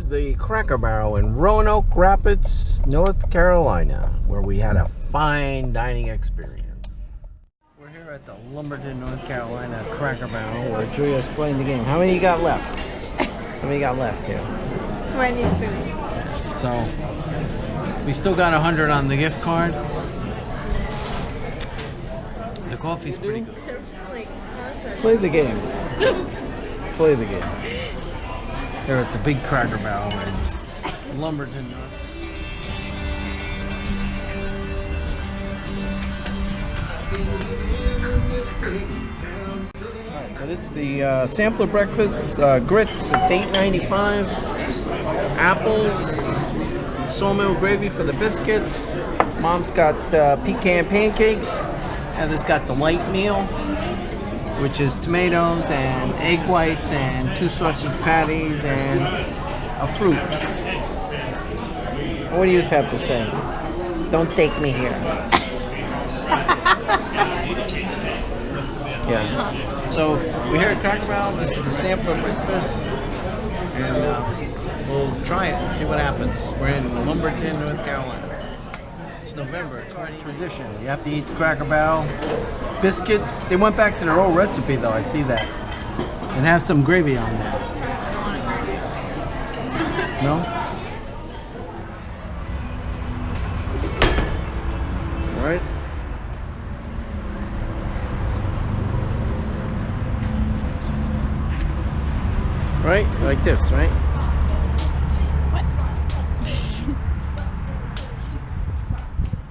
is the Cracker Barrel in Roanoke Rapids, North Carolina, where we had a fine dining experience. We're here at the Lumberton, North Carolina Cracker Barrel where Julia's playing the game. How many you got left? How many you got left here? 22. So, we still got 100 on the gift card. The coffee's pretty good. Play the game. Play the game. They're at the big Cracker Barrel in Lumberton. Alright, so it's the sampler breakfast. Grits, it's $8.95. Apples, sawmill gravy for the biscuits. Mom's got pecan pancakes. Heather's got the light meal, which is tomatoes and egg whites and 2 sausage patties and a fruit. What do you have to say? Don't take me here. Yeah. So we're here at Cracker Barrel. This is the sampler breakfast, and we'll try it and see what happens. We're in Lumberton, North Carolina. It's November 20. Tradition. You have to eat Cracker Barrel. Biscuits. They went back to their old recipe though, I see that. And have some gravy on there. No? Alright. Right? Like this, right?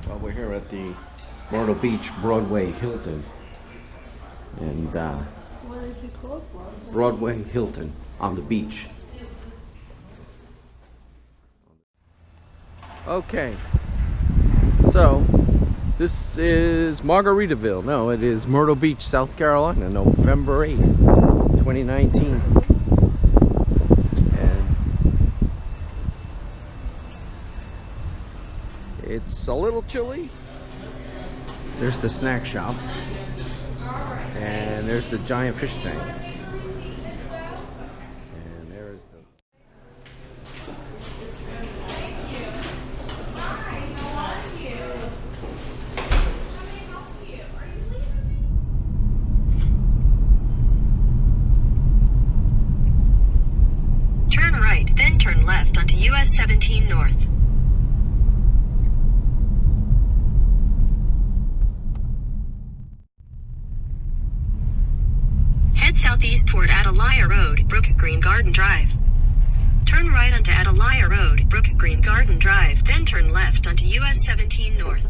Well, we're here at the Myrtle Beach Broadway Hilton. And What is it called? Broadway Hilton on the beach. Okay. So, this is Margaritaville. No, it is Myrtle Beach, South Carolina, November 8th, 2019. It's a little chilly. There's the snack shop. And there's the giant fish tank. And there is the... Turn right, then turn left onto US 17 North. Head southeast toward Adelia Road, Brook Green Garden Drive. Turn right onto Adelia Road, Brook Green Garden Drive, then turn left onto US 17 North.